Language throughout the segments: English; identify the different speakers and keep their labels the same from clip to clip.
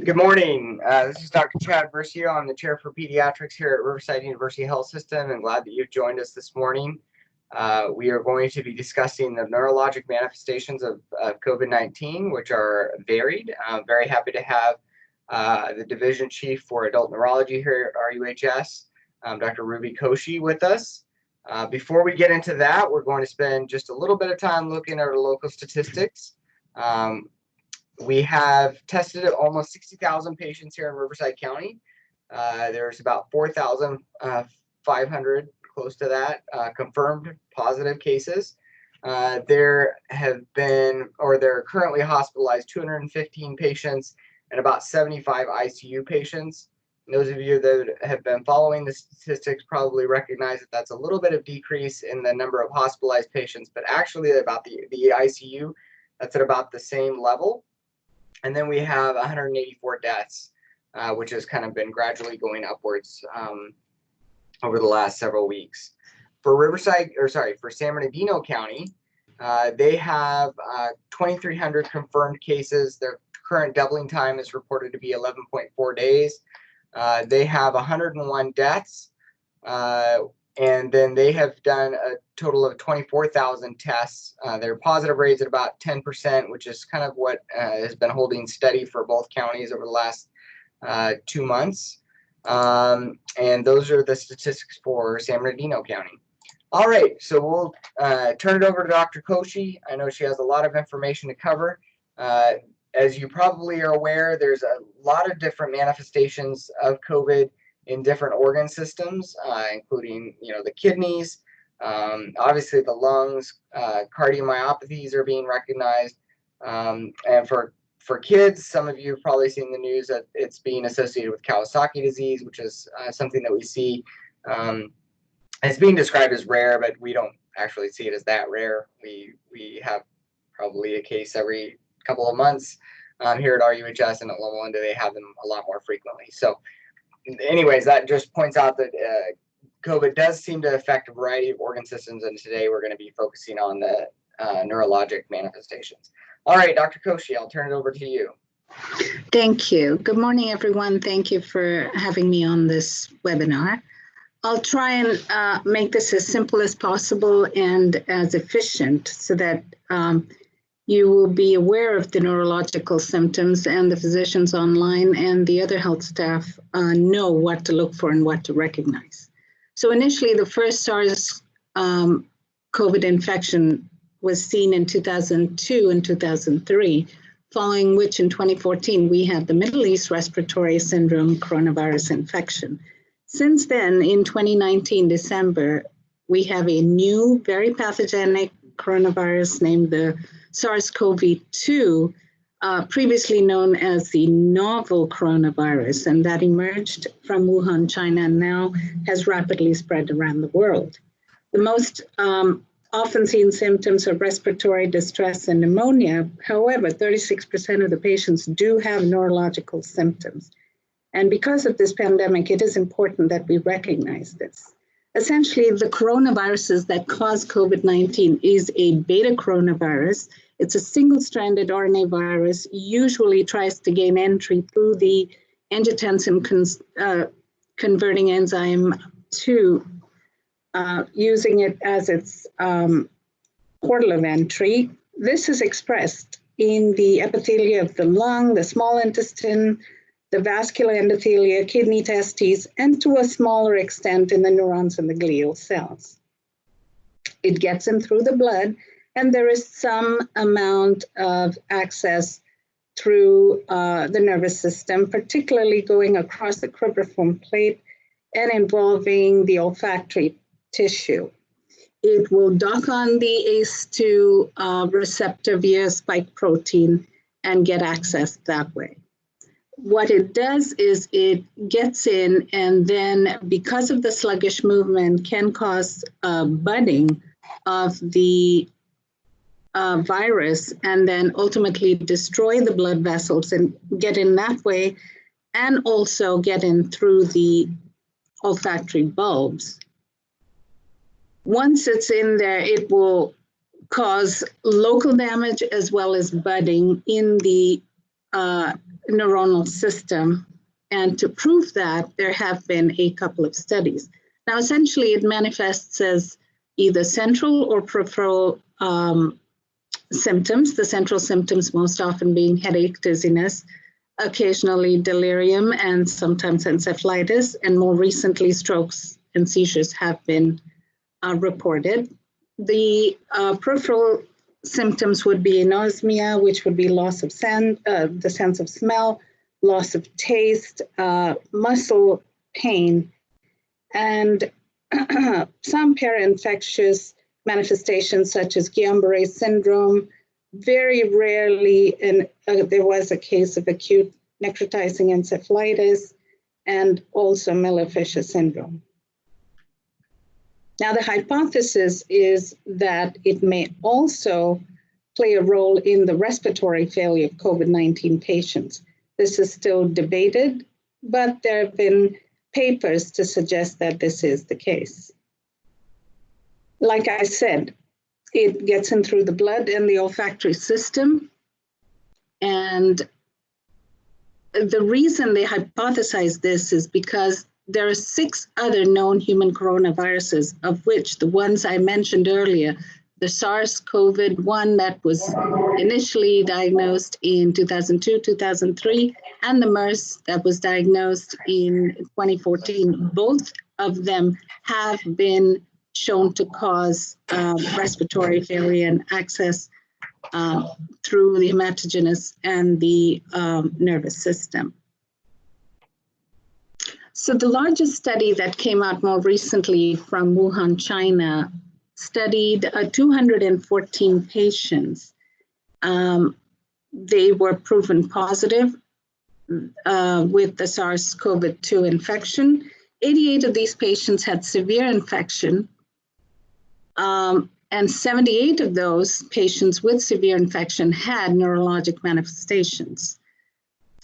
Speaker 1: Good morning. This is Dr. Chad Versio. I'm the chair for pediatrics here at Riverside University Health System, and glad that you've joined us this morning. We are going to be discussing the neurologic manifestations of COVID-19, which are varied. I'm very happy to have the division chief for adult neurology here at RUHS, Dr. Ruby Koshi, with us. Before we get into that, we're going to spend just a little bit of time looking at our local statistics. We have tested almost 60,000 patients here in Riverside County. There's about 4,500, close to that, confirmed positive cases. There are currently hospitalized 215 patients and about 75 ICU patients. And those of you that have been following the statistics probably recognize that that's a little bit of decrease in the number of hospitalized patients, but actually about the ICU, that's at about the same level. And then we have 184 deaths, which has kind of been gradually going upwards over the last several weeks. For San Bernardino County, they have 2,300 confirmed cases. Their current doubling time is reported to be 11.4 days. They have 101 deaths, and then they have done a total of 24,000 tests. Their positive rate's at about 10%, which is kind of what has been holding steady for both counties over the last 2 months. And those are the statistics for San Bernardino County. All right, so we'll turn it over to Dr. Koshi. I know she has a lot of information to cover. As you probably are aware, there's a lot of different manifestations of COVID in different organ systems, including, the kidneys, obviously the lungs, cardiomyopathies are being recognized. And for kids, some of you have probably seen the news that it's being associated with Kawasaki disease, which is something that we see. It's being described as rare, but we don't actually see it as that rare. We have probably a case every couple of months here at RUHS, and at Loma Linda they have them a lot more frequently. So anyways, that just points out that COVID does seem to affect a variety of organ systems, and today we're going to be focusing on the neurologic manifestations. All right, Dr. Koshi, I'll turn it over to you.
Speaker 2: Thank you. Good morning, everyone. Thank you for having me on this webinar. I'll try and make this as simple as possible and as efficient so that you will be aware of the neurological symptoms, and the physicians online and the other health staff know what to look for and what to recognize. So initially, the first SARS COVID infection was seen in 2002 and 2003, following which in 2014, we had the Middle East Respiratory Syndrome coronavirus infection. Since then, in 2019, December, we have a new, very pathogenic coronavirus named the SARS-CoV-2, previously known as the novel coronavirus, and that emerged from Wuhan, China, and now has rapidly spread around the world. The most often seen symptoms are respiratory distress and pneumonia. However, 36% of the patients do have neurological symptoms. And because of this pandemic, it is important that we recognize this. Essentially, the coronaviruses that cause COVID-19 is a beta coronavirus. It's a single-stranded RNA virus, usually tries to gain entry through the angiotensin converting enzyme to using it as its portal of entry. This is expressed in the epithelia of the lung, the small intestine, the vascular endothelia, kidney, testes, and to a smaller extent in the neurons and the glial cells. It gets in through the blood, and there is some amount of access through the nervous system, particularly going across the cribriform plate and involving the olfactory tissue. It will dock on the ACE2 receptor via spike protein and get access that way. What it does is it gets in, and then because of the sluggish movement can cause budding of the virus, and then ultimately destroy the blood vessels and get in that way, and also get in through the olfactory bulbs. Once it's in there, it will cause local damage as well as budding in the neuronal system. And to prove that, there have been a couple of studies. Now, essentially, it manifests as either central or peripheral symptoms, the central symptoms most often being headache, dizziness, occasionally delirium, and sometimes encephalitis, and more recently, strokes and seizures have been reported. The peripheral symptoms would be anosmia, which would be loss of the sense of smell, loss of taste, muscle pain, and some parainfectious manifestations such as Guillain-Barre syndrome. Very rarely, there was a case of acute necrotizing encephalitis and also Miller-Fisher syndrome. Now, the hypothesis is that it may also play a role in the respiratory failure of COVID-19 patients. This is still debated, but there have been papers to suggest that this is the case. Like I said, it gets in through the blood and the olfactory system. And the reason they hypothesize this is because there are 6 other known human coronaviruses, of which the ones I mentioned earlier, the SARS-CoV-1 that was initially diagnosed in 2002, 2003, and the MERS that was diagnosed in 2014, both of them have been shown to cause respiratory failure and access through the hematogenous and the nervous system. So the largest study that came out more recently from Wuhan, China, studied 214 patients. They were proven positive with the SARS-CoV-2 infection. 88 of these patients had severe infection, and 78 of those patients with severe infection had neurologic manifestations.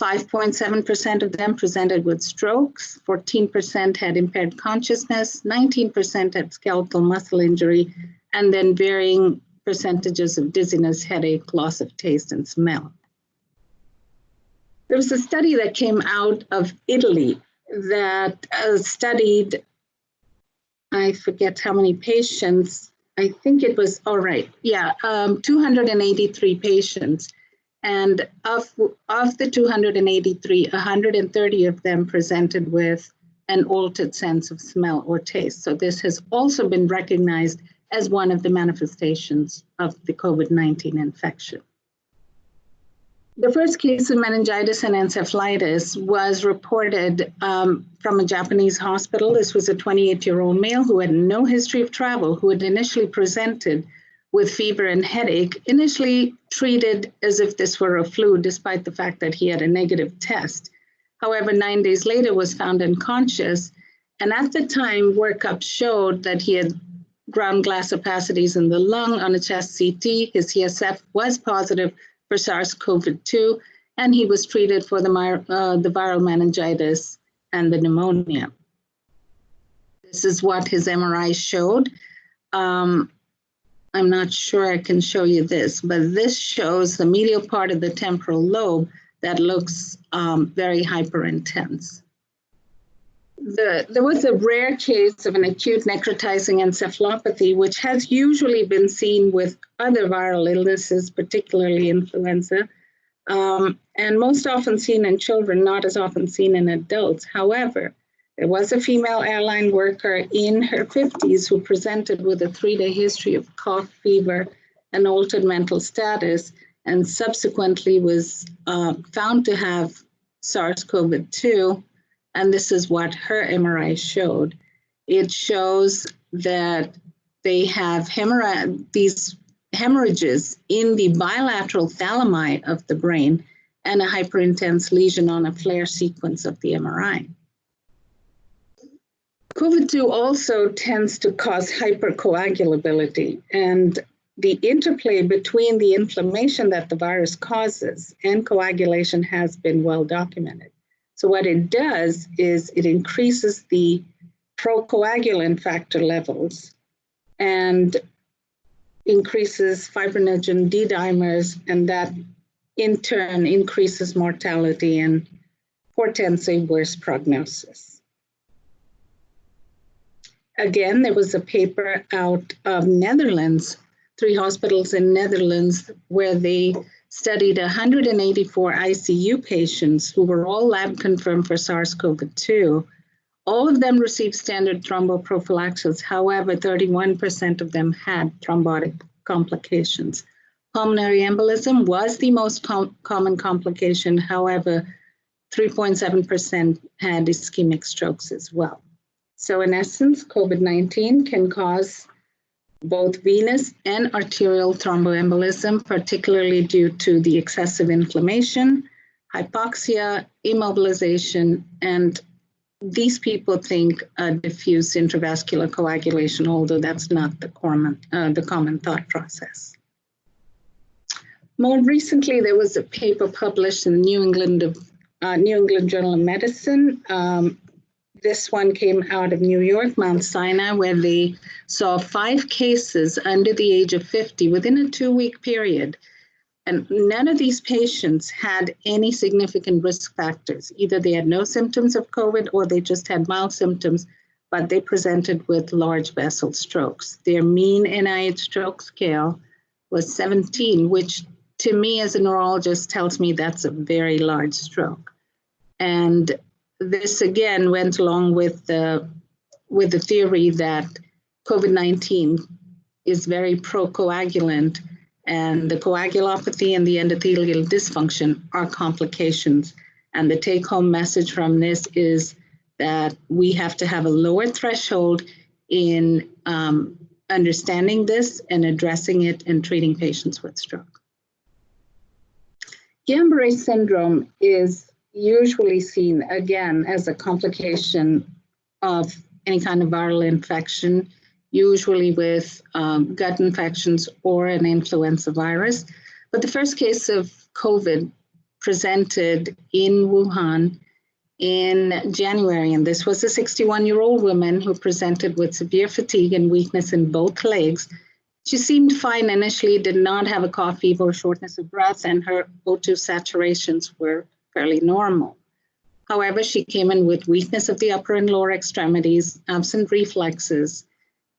Speaker 2: 5.7% of them presented with strokes, 14% had impaired consciousness, 19% had skeletal muscle injury, and then varying percentages of dizziness, headache, loss of taste, and smell. There was a study that came out of Italy that studied, I forget how many patients, I think it was, 283 patients. And of the 283, 130 of them presented with an altered sense of smell or taste. So this has also been recognized as one of the manifestations of the COVID-19 infection. The first case of meningitis and encephalitis was reported from a Japanese hospital. This was a 28-year-old male who had no history of travel, who had initially presented with fever and headache, initially treated as if this were a flu, despite the fact that he had a negative test. However, 9 days later was found unconscious. And at the time, workup showed that he had ground glass opacities in the lung on a chest CT. His CSF was positive for SARS-CoV-2, and he was treated for the viral meningitis and the pneumonia. This is what his MRI showed. I'm not sure I can show you this, but this shows the medial part of the temporal lobe that looks very hyperintense. There was a rare case of an acute necrotizing encephalopathy, which has usually been seen with other viral illnesses, particularly influenza, and most often seen in children, not as often seen in adults. However, there was a female airline worker in her 50s who presented with a 3-day history of cough, fever, and altered mental status, and subsequently was found to have SARS-CoV-2. And this is what her MRI showed. It shows that they have these hemorrhages in the bilateral thalami of the brain and a hyperintense lesion on a flare sequence of the MRI. COVID-2 also tends to cause hypercoagulability, and the interplay between the inflammation that the virus causes and coagulation has been well documented. So what it does is it increases the procoagulant factor levels and increases fibrinogen D-dimers, and that in turn increases mortality and portends a worse prognosis. Again, there was a paper out of Netherlands, 3 hospitals in Netherlands, where they studied 184 ICU patients who were all lab confirmed for SARS-CoV-2. All of them received standard thromboprophylaxis. However, 31% of them had thrombotic complications. Pulmonary embolism was the most common complication. However, 3.7% had ischemic strokes as well. So in essence, COVID-19 can cause both venous and arterial thromboembolism, particularly due to the excessive inflammation, hypoxia, immobilization, and these people think diffuse intravascular coagulation, although that's not the common thought process. More recently, there was a paper published in the New England Journal of Medicine. This one came out of New York, Mount Sinai, where they saw 5 cases under the age of 50 within a 2-week period. And none of these patients had any significant risk factors. Either they had no symptoms of COVID or they just had mild symptoms, but they presented with large vessel strokes. Their mean NIH stroke scale was 17, which to me as a neurologist tells me that's a very large stroke. And this again went along with the theory that COVID-19 is very procoagulant, and the coagulopathy and the endothelial dysfunction are complications. And the take-home message from this is that we have to have a lower threshold in understanding this and addressing it and treating patients with stroke. Guillain-Barré syndrome is usually seen, again, as a complication of any kind of viral infection, usually with gut infections or an influenza virus. But the first case of COVID presented in Wuhan in January, and this was a 61-year-old woman who presented with severe fatigue and weakness in both legs. She seemed fine initially, did not have a cough, fever, or shortness of breath, and her O2 saturations were fairly normal. However, she came in with weakness of the upper and lower extremities, absent reflexes,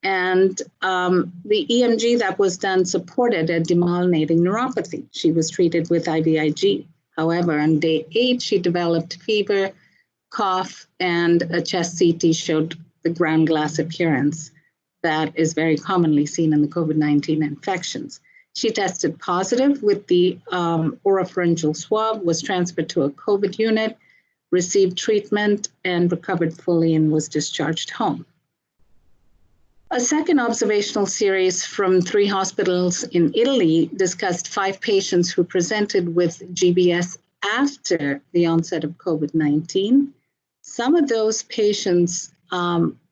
Speaker 2: and the EMG that was done supported a demyelinating neuropathy. She was treated with IVIG. However, on day 8, she developed fever, cough, and a chest CT showed the ground glass appearance that is very commonly seen in the COVID-19 infections. She tested positive with the oropharyngeal swab, was transferred to a COVID unit, received treatment, and recovered fully and was discharged home. A second observational series from 3 hospitals in Italy discussed 5 patients who presented with GBS after the onset of COVID-19. Some of those patients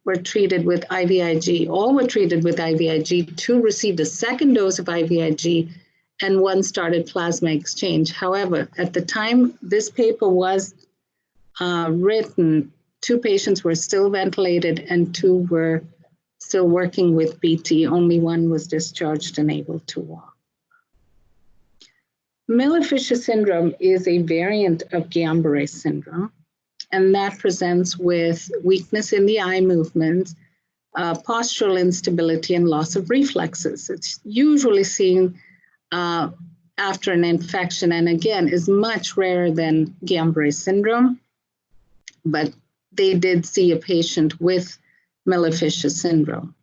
Speaker 2: were treated with IVIG. All were treated with IVIG. 2 received a second dose of IVIG, and 1 started plasma exchange. However, at the time this paper was written, 2 patients were still ventilated and 2 were still working with BT. Only 1 was discharged and able to walk. Miller-Fisher syndrome is a variant of Guillain-Barré syndrome, and that presents with weakness in the eye movements, postural instability, and loss of reflexes. It's usually seen after an infection, and again, is much rarer than Guillain-Barré syndrome, but they did see a patient with Miller-Fisher syndrome.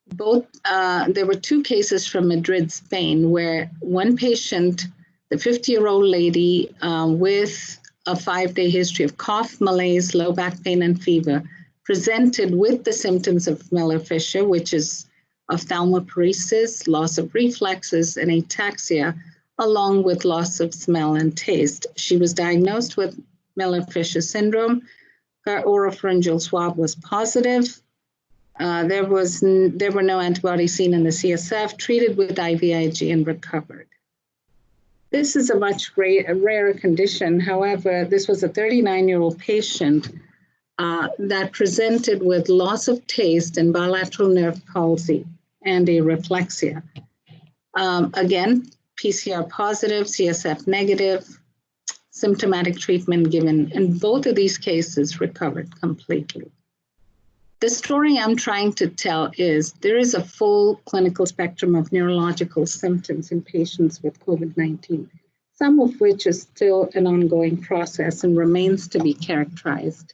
Speaker 2: There were 2 cases from Madrid, Spain, where one patient, the 50-year-old lady with a 5-day history of cough, malaise, low back pain, and fever, presented with the symptoms of Miller-Fisher, which is ophthalmoparesis, loss of reflexes, and ataxia, along with loss of smell and taste. She was diagnosed with Miller-Fisher syndrome. Her oropharyngeal swab was positive. There were no antibodies seen in the CSF, treated with IVIG, and recovered. This is a much rarer condition. However, this was a 39-year-old patient that presented with loss of taste and bilateral nerve palsy and areflexia. Again, PCR positive, CSF negative, symptomatic treatment given. In both of these cases, recovered completely. The story I'm trying to tell is there is a full clinical spectrum of neurological symptoms in patients with COVID-19, some of which is still an ongoing process and remains to be characterized.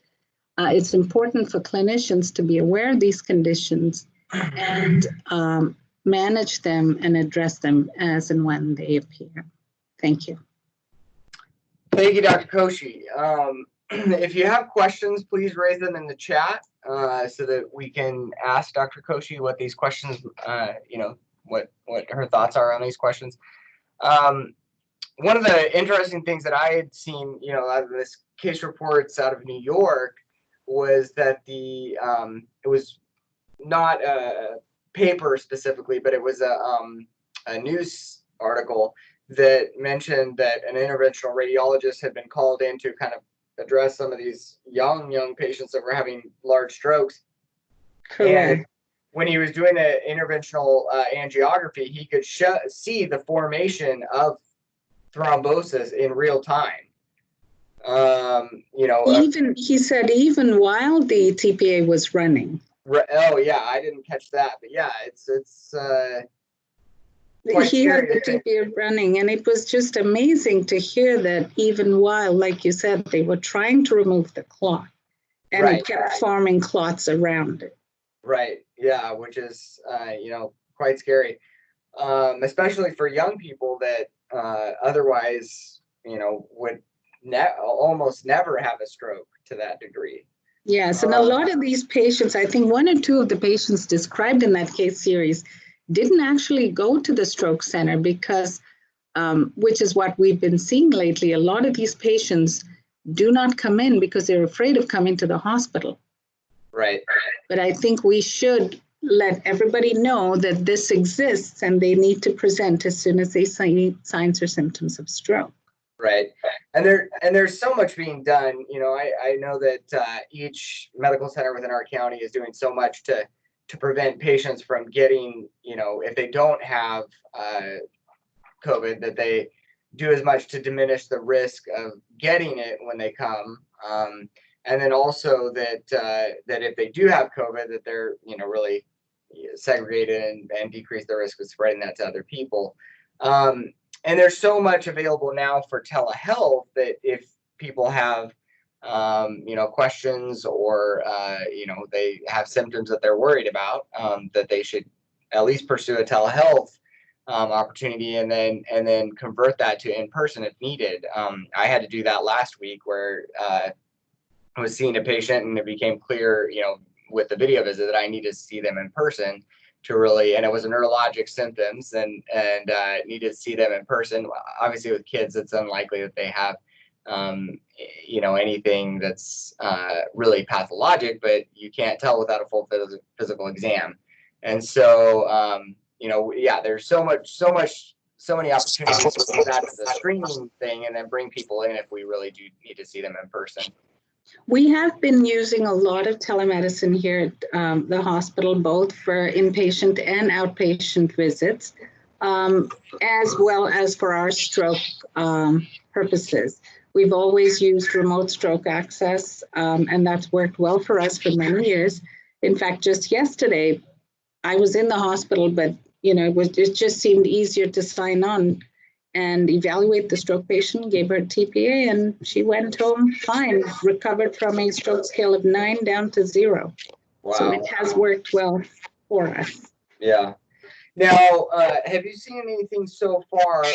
Speaker 2: It's important for clinicians to be aware of these conditions and manage them and address them as and when they appear. Thank you.
Speaker 1: Thank you, Dr. Koshy. If you have questions, please raise them in the chat so that we can ask Dr. Koshy what these questions, what her thoughts are on these questions. One of the interesting things that I had seen, out of this case reports out of New York was that it was not a paper specifically, but it was a news article that mentioned that an interventional radiologist had been called in to kind of address some of these young patients that were having large strokes.
Speaker 2: Correct.
Speaker 1: And when he was doing the interventional angiography, he could see the formation of thrombosis in real time.
Speaker 2: He said even while the TPA was running.
Speaker 1: Oh yeah, I didn't catch that, but yeah, it's
Speaker 2: he had the TPA running, and it was just amazing to hear that even while, like you said, they were trying to remove the clot, and it kept forming clots around it.
Speaker 1: Right. Yeah, which is quite scary, especially for young people that otherwise would almost never have a stroke to that degree.
Speaker 2: Yes, and a lot of these patients, I think one or two of the patients described in that case series didn't actually go to the stroke center because, which is what we've been seeing lately, a lot of these patients do not come in because they're afraid of coming to the hospital.
Speaker 1: Right.
Speaker 2: But I think we should let everybody know that this exists and they need to present as soon as they see signs or symptoms of stroke.
Speaker 1: Right. And there's so much being done. I know that each medical center within our county is doing so much to prevent patients from getting, if they don't have COVID, that they do as much to diminish the risk of getting it when they come. And then also that if they do have COVID, that they're, really segregated and decrease the risk of spreading that to other people. And there's so much available now for telehealth that if people have, questions or, they have symptoms that they're worried about, that they should at least pursue a telehealth opportunity and then convert that to in-person if needed. I had to do that last week where I was seeing a patient and it became clear, with the video visit that I needed to see them in person to really, and it was neurologic symptoms and needed to see them in person. Obviously with kids, it's unlikely that they have, anything that's really pathologic, but you can't tell without a full physical exam. And so, there's so many opportunities to put that as a screening thing and then bring people in if we really do need to see them in person.
Speaker 2: We have been using a lot of telemedicine here at the hospital, both for inpatient and outpatient visits, as well as for our stroke purposes. We've always used remote stroke access, and that's worked well for us for many years. In fact, just yesterday, I was in the hospital, but it just seemed easier to sign on and evaluate the stroke patient, gave her TPA, and she went home fine, recovered from a stroke scale of 9 down to 0. Wow. So it has worked well for us.
Speaker 1: Yeah. Now, have you seen anything so far?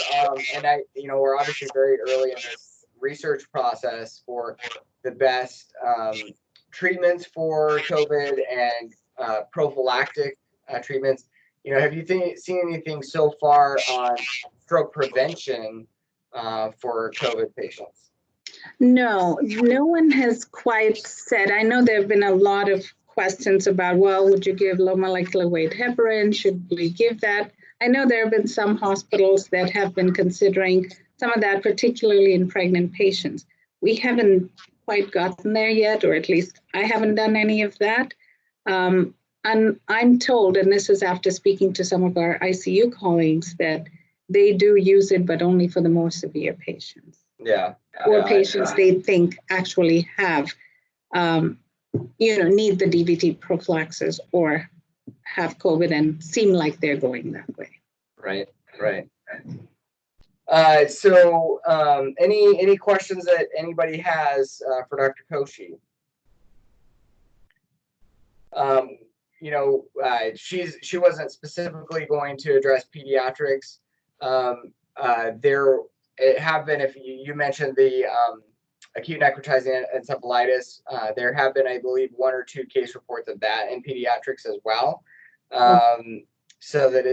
Speaker 1: And we're obviously very early in this research process for the best treatments for COVID and prophylactic treatments. Have you seen anything so far on stroke prevention for COVID patients?
Speaker 2: No one has quite said. I know there have been a lot of questions about, well, would you give low molecular weight heparin? Should we give that? I know there have been some hospitals that have been considering some of that, particularly in pregnant patients. We haven't quite gotten there yet, or at least I haven't done any of that. And I'm told, and this is after speaking to some of our ICU colleagues, that they do use it, but only for the more severe patients.
Speaker 1: Yeah.
Speaker 2: Or patients they think actually have, need the DVT prophylaxis or have COVID and seem like they're going that way.
Speaker 1: Right. So any questions that anybody has for Dr. Koshy? She wasn't specifically going to address pediatrics. There have been, if you mentioned the acute necrotizing encephalitis, there have been, I believe, 1 or 2 case reports of that in pediatrics as well. So that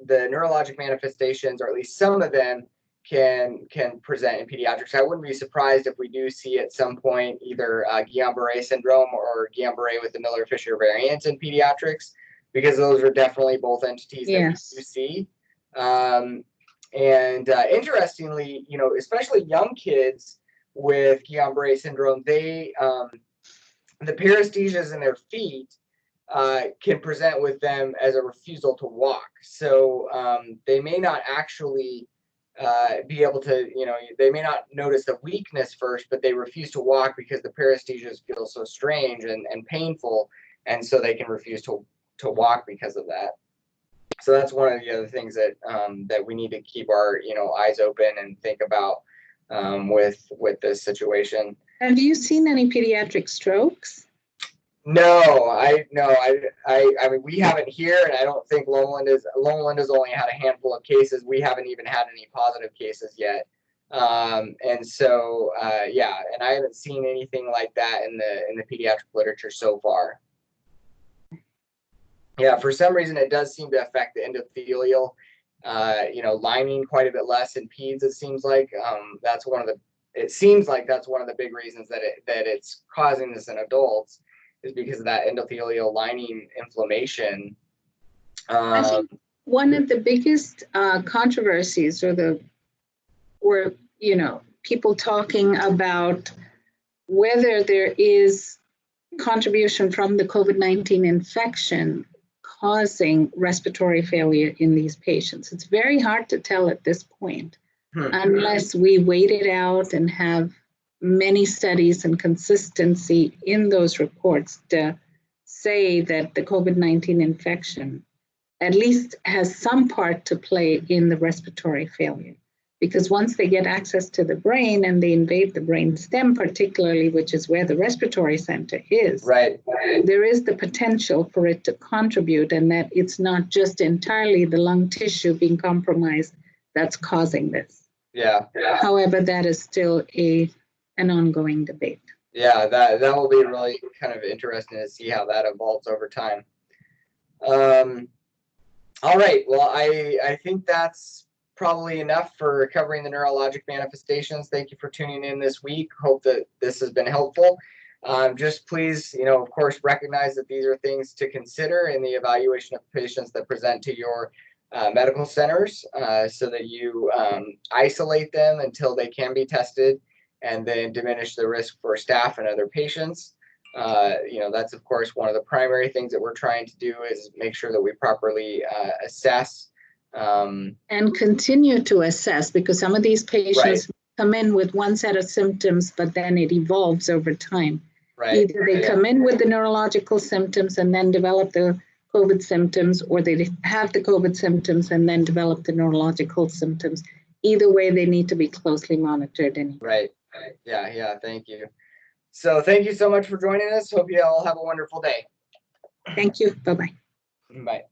Speaker 1: the neurologic manifestations, or at least some of them, can present in pediatrics. I wouldn't be surprised if we do see at some point either Guillain-Barre syndrome or Guillain-Barre with the Miller-Fisher variant in pediatrics, because those are definitely both entities that we do see. Interestingly, especially young kids with Guillain-Barre syndrome, the paresthesias in their feet can present with them as a refusal to walk. So they may not actually be able to, they may not notice the weakness first, but they refuse to walk because the paresthesias feel so strange and painful, and so they can refuse to walk because of that. So that's one of the other things that that we need to keep our eyes open and think about with this situation.
Speaker 2: Have you seen any pediatric strokes?
Speaker 1: No, I mean, we haven't here, and I don't think Loma Linda's only had a handful of cases. We haven't even had any positive cases yet. And so yeah, and I haven't seen anything like that in the pediatric literature so far. Yeah, for some reason it does seem to affect the endothelial lining quite a bit less in peds. It seems like that's one of the big reasons that it's causing this in adults, is because of that endothelial lining inflammation.
Speaker 2: I think one of the biggest controversies were people talking about whether there is contribution from the COVID-19 infection causing respiratory failure in these patients. It's very hard to tell at this point, unless we wait it out and have many studies and consistency in those reports to say that the COVID-19 infection at least has some part to play in the respiratory failure. Because once they get access to the brain and they invade the brain stem particularly, which is where the respiratory center is, there is the potential for it to contribute, and that it's not just entirely the lung tissue being compromised that's causing this.
Speaker 1: Yeah.
Speaker 2: However, that is still an ongoing debate.
Speaker 1: Yeah, that will be really kind of interesting to see how that evolves over time. All right, well, I think that's probably enough for covering the neurologic manifestations. Thank you for tuning in this week. Hope that this has been helpful. Just please, of course, recognize that these are things to consider in the evaluation of patients that present to your medical centers, so that you isolate them until they can be tested, and then diminish the risk for staff and other patients. That's, of course, one of the primary things that we're trying to do, is make sure that we properly assess.
Speaker 2: And continue to assess, because some of these patients come in with one set of symptoms, but then it evolves over time. Either they come in with the neurological symptoms and then develop the COVID symptoms, or they have the COVID symptoms and then develop the neurological symptoms. Either way, they need to be closely monitored.
Speaker 1: Right. Yeah. Thank you. So thank you so much for joining us. Hope you all have a wonderful day.
Speaker 2: Thank you. Bye-bye.
Speaker 1: Bye.